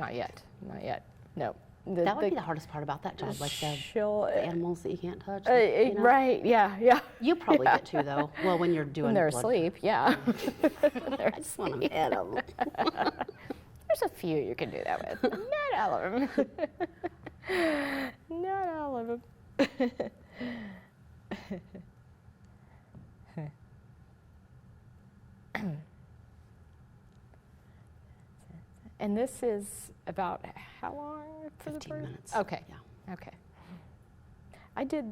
not yet. No. That would be the hardest part about that job, like the animals that you can't touch. Right, yeah. You probably get to, though. Well, when you're doing When they're blood. asleep, yeah. I just want to pet them. There's a few you can do that with. Not all of them. Not all of them. And this is about how long for 15 minutes. Okay. Yeah. Okay. I did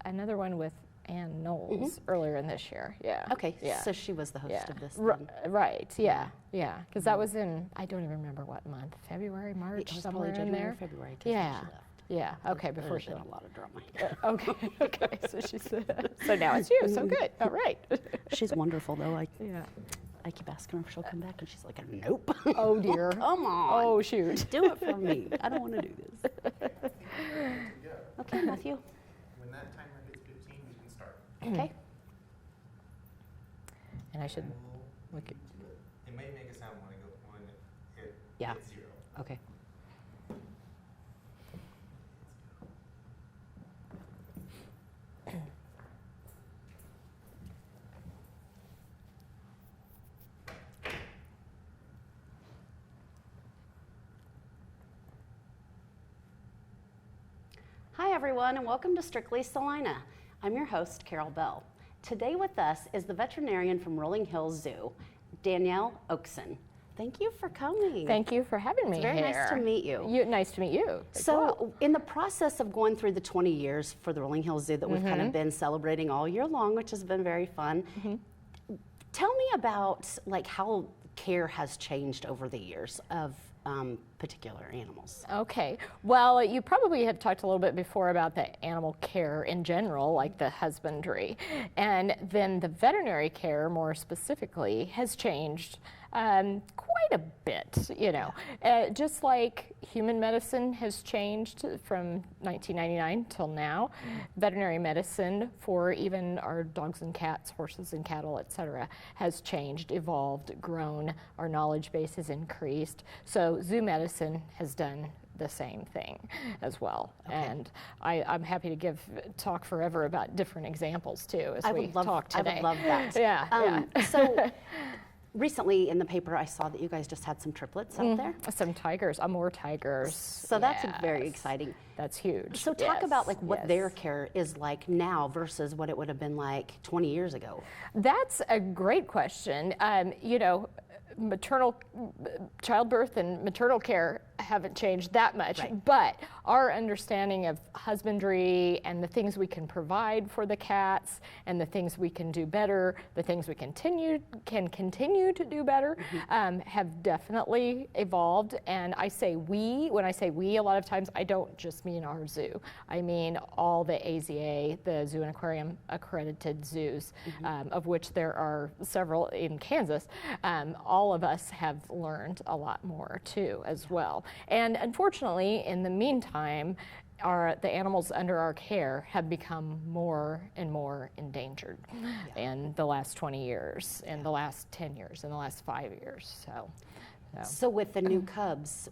another one with Ann Knowles earlier in this year. Yeah. Okay. Yeah. So she was the host of this. Right. Yeah. Because that was in, I don't even remember what month. February, March, It was somewhere probably in January, there. February. Yeah. She left. Yeah. Okay. Before she There's left. been a lot of drama. Okay. So she said. So now it's you. So good. All right. She's wonderful, though. I keep asking her if she'll come back, and she's like, nope. Oh, dear. Come on. Oh, shoot. Do it for me. I don't want to do this. Okay, Matthew. When that timer hits 15, we can start. Okay. And I should And we'll look at. It may make a sound when it Yeah. hits 0. Okay. Hi, everyone, and welcome to Strictly Salina. I'm your host, Carol Bell. Today with us is the veterinarian from Rolling Hills Zoo, Danielle Oakson. Thank you for coming. Thank you for having me It's very here. nice to meet you. Nice to meet you. So, in the process of going through the 20 years for the Rolling Hills Zoo that we've kind of been celebrating all year long, which has been very fun, tell me about like how care has changed over the years of particular animals. Okay. Well, you probably have talked a little bit before about the animal care in general, like the husbandry. And then the veterinary care, more specifically, has changed quite a bit, just like human medicine has changed from 1999 till now. Veterinary medicine for even our dogs and cats, horses and cattle, etc., has changed, evolved, grown. Our knowledge base has increased. So zoo medicine has done the same thing as well. Okay. And I'm happy to talk forever about different examples too as we talk today. I would love that. Yeah. So recently in the paper I saw that you guys just had some triplets out there. Some tigers, Amur tigers. So that's very exciting. That's huge. So talk about like what their care is like now versus what it would have been like 20 years ago. That's a great question. Maternal childbirth and maternal care haven't changed that much, but our understanding of husbandry and the things we can provide for the cats and the things we can do better, the things we can continue to do better, have definitely evolved. And I say we, when I say we, a lot of times I don't just mean our zoo. I mean all the AZA, the Zoo and Aquarium accredited zoos, of which there are several in Kansas. All of us have learned a lot more too as well. And unfortunately, in the meantime, the animals under our care have become more and more endangered in the last 20 years, in the last 10 years, in the last 5 years. So with the new cubs,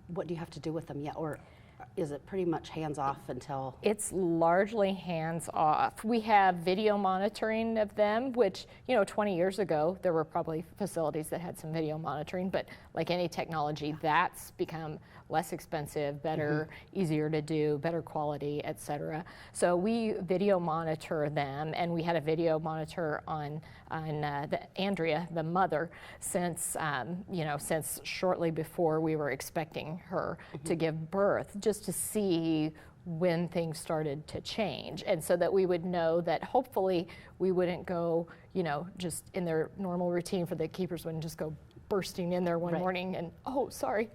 what do you have to do with them yet? Or is it pretty much hands off until? It's largely hands off. We have video monitoring of them, which, 20 years ago, there were probably facilities that had some video monitoring, but like any technology, that's become less expensive, better, easier to do, better quality, et cetera. So we video monitor them, and we had a video monitor on Andrea, the mother, since shortly before we were expecting her to give birth, just to see when things started to change, and so that we would know that hopefully we wouldn't go, just in their normal routine, for the keepers wouldn't just go bursting in there one morning and, oh, sorry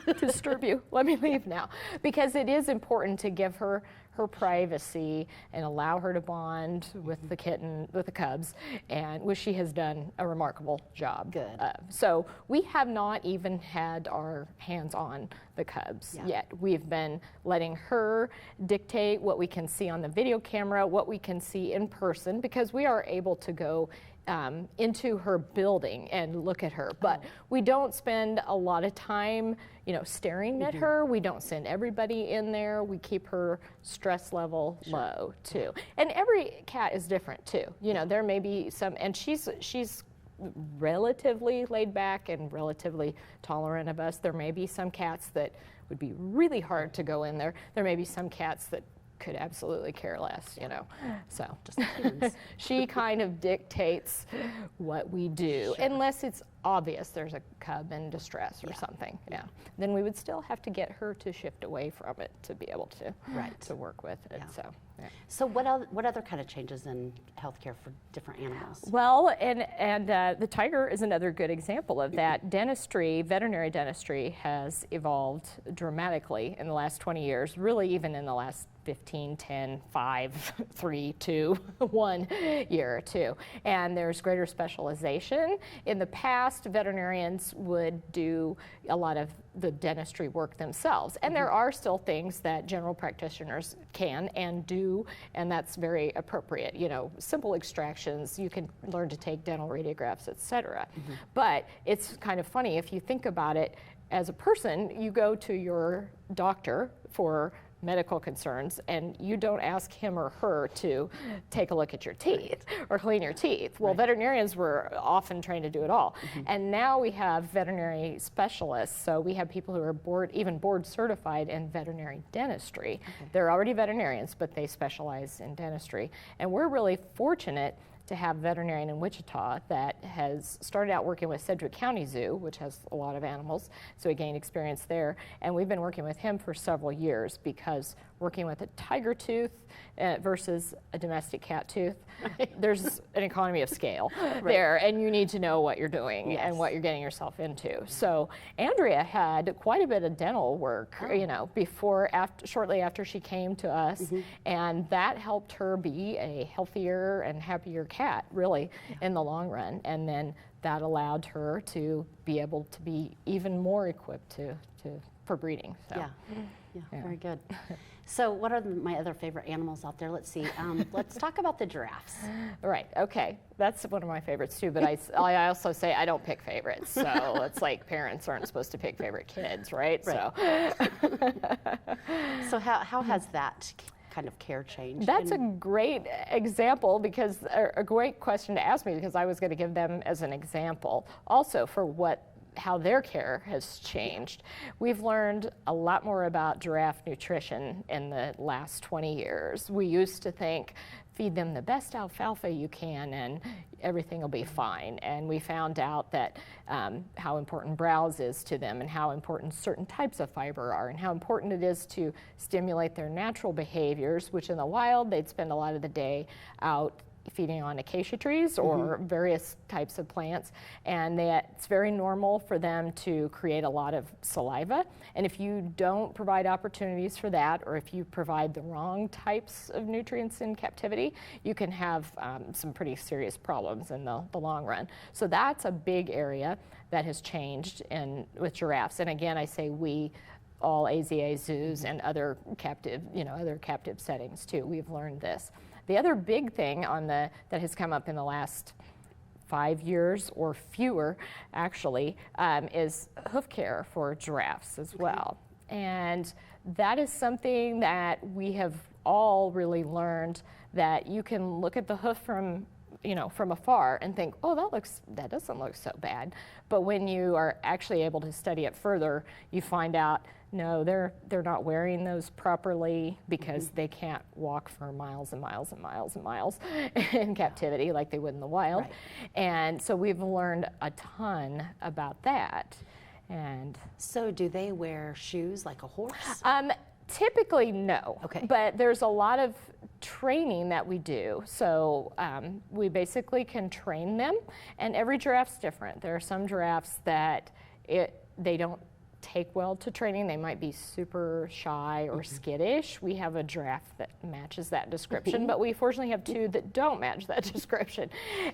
to disturb you, let me leave now. Because it is important to give her privacy and allow her to bond with the kitten, with the cubs, and which she has done a remarkable job. Good. So we have not even had our hands on the cubs yet. We've been letting her dictate what we can see on the video camera, what we can see in person, because we are able to go into her building and look at her. But we don't spend a lot of time, staring at her. We don't send everybody in there. We keep her stress level low too. And every cat is different too. There may be some, and she's relatively laid back and relatively tolerant of us. There may be some cats that would be really hard to go in there. There may be some cats that could absolutely care less, So Just like humans. she kind of dictates what we do, unless it's obvious there's a cub in distress or something. Yeah. Then we would still have to get her to shift away from it to be able to to work with it. Yeah. So. Yeah. So what other kind of changes in healthcare for different animals? Well, and the tiger is another good example of that. Dentistry, veterinary dentistry, has evolved dramatically in the last 20 years, really even in the last 15, 10, 5, 3, 2, 1 year or two. And there's greater specialization. In the past, veterinarians would do a lot of the dentistry work themselves. And there are still things that general practitioners can and do, and that's very appropriate. Simple extractions, you can learn to take dental radiographs, etc. But it's kind of funny if you think about it. As a person, you go to your doctor for medical concerns and you don't ask him or her to take a look at your teeth or clean your teeth. Well, veterinarians were often trained to do it all. And now we have veterinary specialists, so we have people who are board certified in veterinary dentistry. They're already veterinarians, but they specialize in dentistry. And we're really fortunate to have a veterinarian in Wichita that has started out working with Sedgwick County Zoo, which has a lot of animals, so he gained experience there. And we've been working with him for several years because working with a tiger tooth versus a domestic cat tooth, there's an economy of scale there, and you need to know what you're doing and what you're getting yourself into. So Andrea had quite a bit of dental work, shortly after she came to us, and that helped her be a healthier and happier cat, really, in the long run. And then that allowed her to be able to be even more equipped for breeding. So. Yeah, very good. So what are my other favorite animals out there? Let's see. Let's talk about the giraffes. Right, okay. That's one of my favorites too, but I also say I don't pick favorites. So it's like parents aren't supposed to pick favorite kids, right? So, so how has that kind of care changed? That's a great example because a great question to ask me, because I was going to give them as an example also for how their care has changed. We've learned a lot more about giraffe nutrition in the last 20 years. We used to think, feed them the best alfalfa you can and everything will be fine. And we found out that how important browse is to them and how important certain types of fiber are and how important it is to stimulate their natural behaviors, which in the wild, they'd spend a lot of the day out feeding on acacia trees or various types of plants, and it's very normal for them to create a lot of saliva. And if you don't provide opportunities for that, or if you provide the wrong types of nutrients in captivity, you can have some pretty serious problems in the long run. So that's a big area that has changed with giraffes. And again, I say we, all AZA zoos and other captive settings too. We've learned this. The other big thing that has come up in the last 5 years or fewer, actually, is hoof care for giraffes as well. And that is something that we have all really learned, that you can look at the hoof from afar and think, oh, that doesn't look so bad. But when you are actually able to study it further, you find out, no, they're not wearing those properly because they can't walk for miles and miles and miles and miles in captivity like they would in the wild. Right. And so we've learned a ton about that. And so do they wear shoes like a horse? Typically, no. Okay. But there's a lot of training that we do. So we basically can train them, and every giraffe's different. There are some giraffes that they don't take well to training. They might be super shy or skittish. We have a giraffe that matches that description, but we fortunately have two that don't match that description.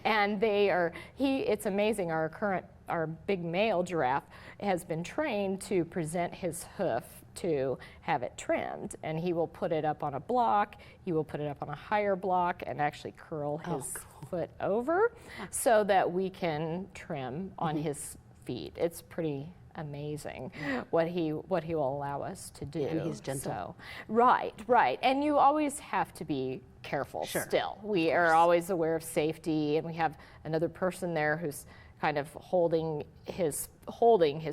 And it's amazing, our current our big male giraffe has been trained to present his hoof to have it trimmed, and he will put it up on a block, he will put it up on a higher block and actually curl his foot over so that we can trim on his feet. It's pretty amazing what he will allow us to do. And he's gentle. So, right. And you always have to be careful still. We are always aware of safety, and we have another person there who's kind of holding his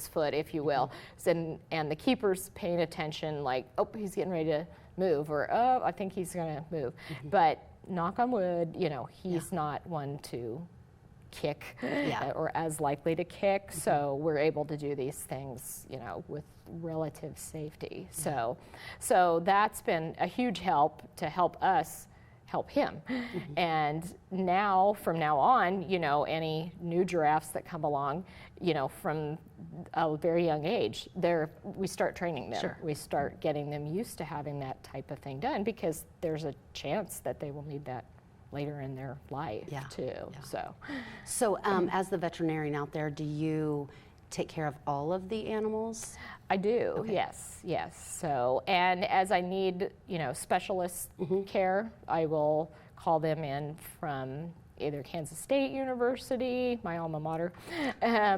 foot, if you will, and the keeper's paying attention, like, oh, he's getting ready to move, or oh, I think he's going to move. But knock on wood, he's not one to kick or as likely to kick, so we're able to do these things, with relative safety. So that's been a huge help to help us help him. And now, from now on, any new giraffes that come along, from a very young age, we start training them. We start getting them used to having that type of thing done, because there's a chance that they will need that later in their life too. So as the veterinarian out there, do you take care of all of the animals? I do, yes. So, and as I need, specialist care, I will call them in from either Kansas State University, my alma mater,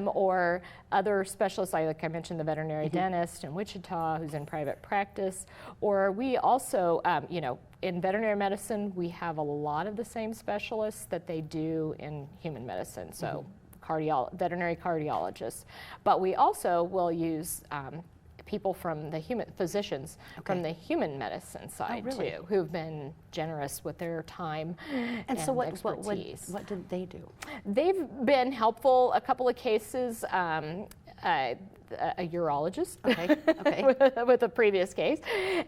or other specialists, like I mentioned, the veterinary dentist in Wichita who's in private practice. Or we also, in veterinary medicine, we have a lot of the same specialists that they do in human medicine. So veterinary cardiologists. But we also will use people from the physicians from the human medicine side too, who've been generous with their time and so expertise. What did they do? They've been helpful. A couple of cases, a urologist with a previous case,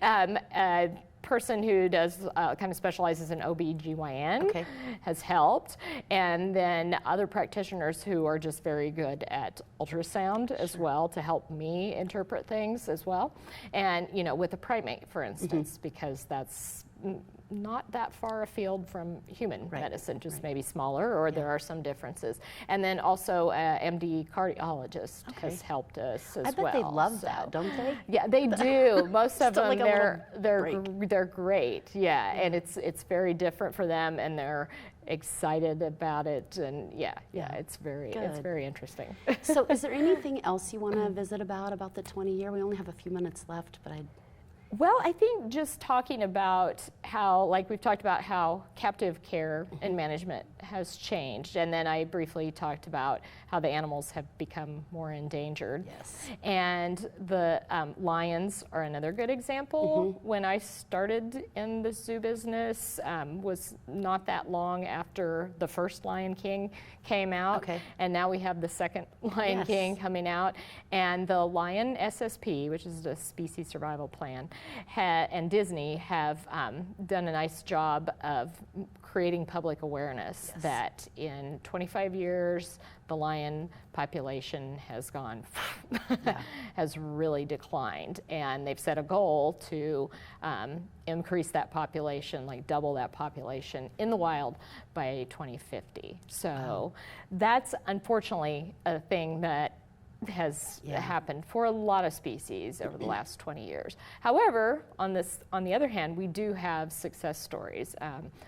a person who does kind of specializes in OB/GYN has helped, and then other practitioners who are just very good at ultrasound as well to help me interpret things as well, and with a primate, for instance, because that's not that far afield from human medicine, just maybe smaller, or there are some differences. And then also MD cardiologist has helped us as well. I bet they love that, don't they? Yeah, they do. Most of them, like they're great. Yeah, and it's very different for them, and they're excited about it, and it's very interesting. So, is there anything else you want to visit about the 20-year? We only have a few minutes left, but Well, I think just talking about how, like we've talked about how captive care and management has changed, and then I briefly talked about how the animals have become more endangered. Yes. And the lions are another good example. When I started in the zoo business, was not that long after the first Lion King came out, and now we have the second Lion King coming out, and the Lion SSP, which is a species survival plan, and Disney have done a nice job of creating public awareness that in 25 years the lion population has has really declined, and they've set a goal to increase that population, like double that population in the wild by 2050. So that's unfortunately a thing that has happened for a lot of species over the last 20 years. However, on the other hand, we do have success stories.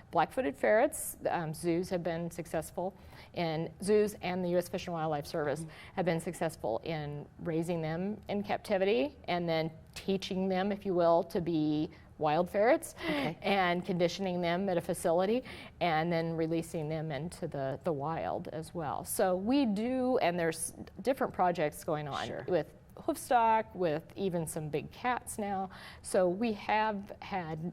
Black-footed ferrets, zoos have been successful in zoos, and the U.S. Fish and Wildlife Service have been successful in raising them in captivity and then teaching them, if you will, to be wild ferrets and conditioning them at a facility and then releasing them into the wild as well. So we do, and there's different projects going on with hoofstock, with even some big cats now. So we have had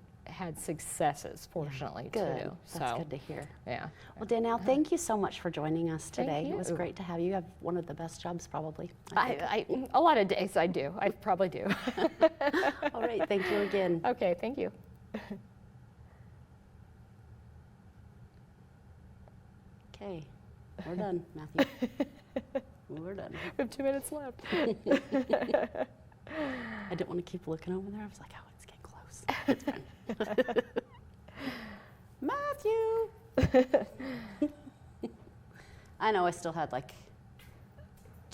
successes, fortunately, good. too. That's good to hear. Yeah. Well, Danielle, thank you so much for joining us today. Thank you. It was great to have you. You have one of the best jobs, probably. A lot of days I do. I probably do. All right. Thank you again. Okay. Thank you. Okay. We're done, Matthew. We're done. We have 2 minutes left. I didn't want to keep looking over there. I was like, oh, it's getting close. It's fine. Matthew! I know I still had like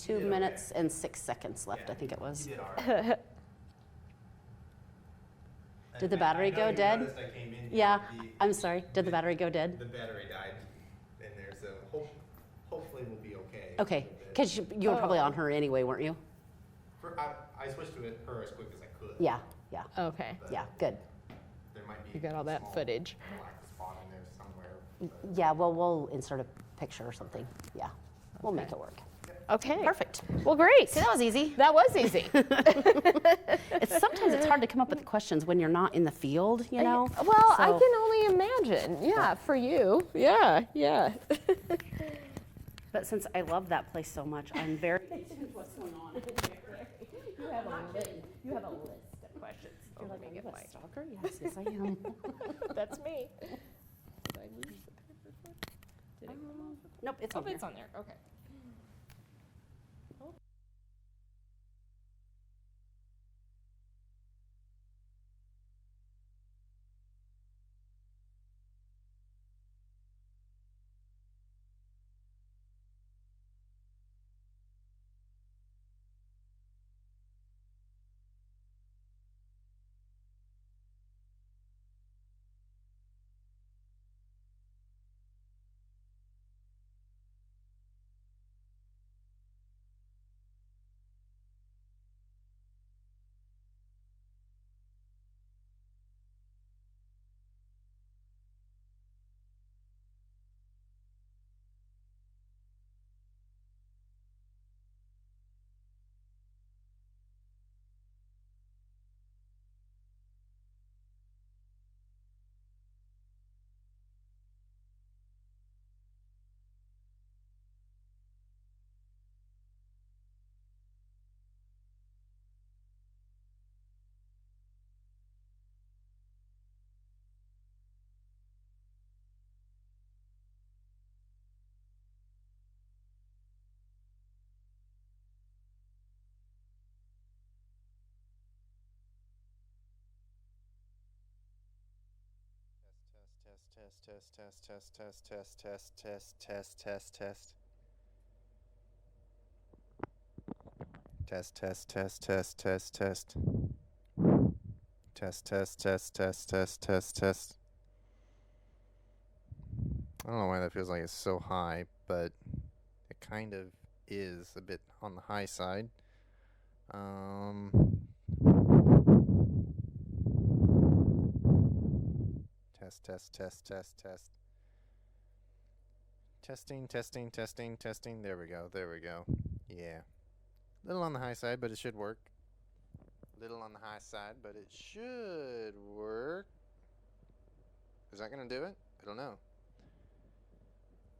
2 did minutes and 6 seconds left, I think it was. You did all right. Did the And battery I know go you dead? noticed I came in here, Yeah, I'm sorry. Did the the- battery go dead? The battery died in there, so hopefully we'll be okay. Okay, with it. because you were probably on her anyway, weren't you? I switched to her as quick as I could. Yeah, yeah, Okay. but yeah, good. There might be You got all a that small footage. black spot in there somewhere. but- Yeah, well, we'll insert a picture or something. Yeah, we'll make it work. Okay. Perfect. Well, great. See, that was easy. That was easy. Sometimes it's hard to come up with the questions when you're not in the field, you know? Well, I So- can only imagine. Yeah, for you. Yeah, yeah. But since I love that place so much, I'm very interested in what's going on. You have a list of questions. You're like, are you a stalker? Yes, yes, I am. That's me. Did I lose the paperclip? Did it come off? Nope, it's Oh, on here. it's on there. Okay. Test. I don't know why that feels like it's so high, but it kind of is a bit on the high side. Test. Testing. There we go. Yeah. Little on the high side, but it should work. Little on the high side, but it should work. Is that gonna do it? I don't know.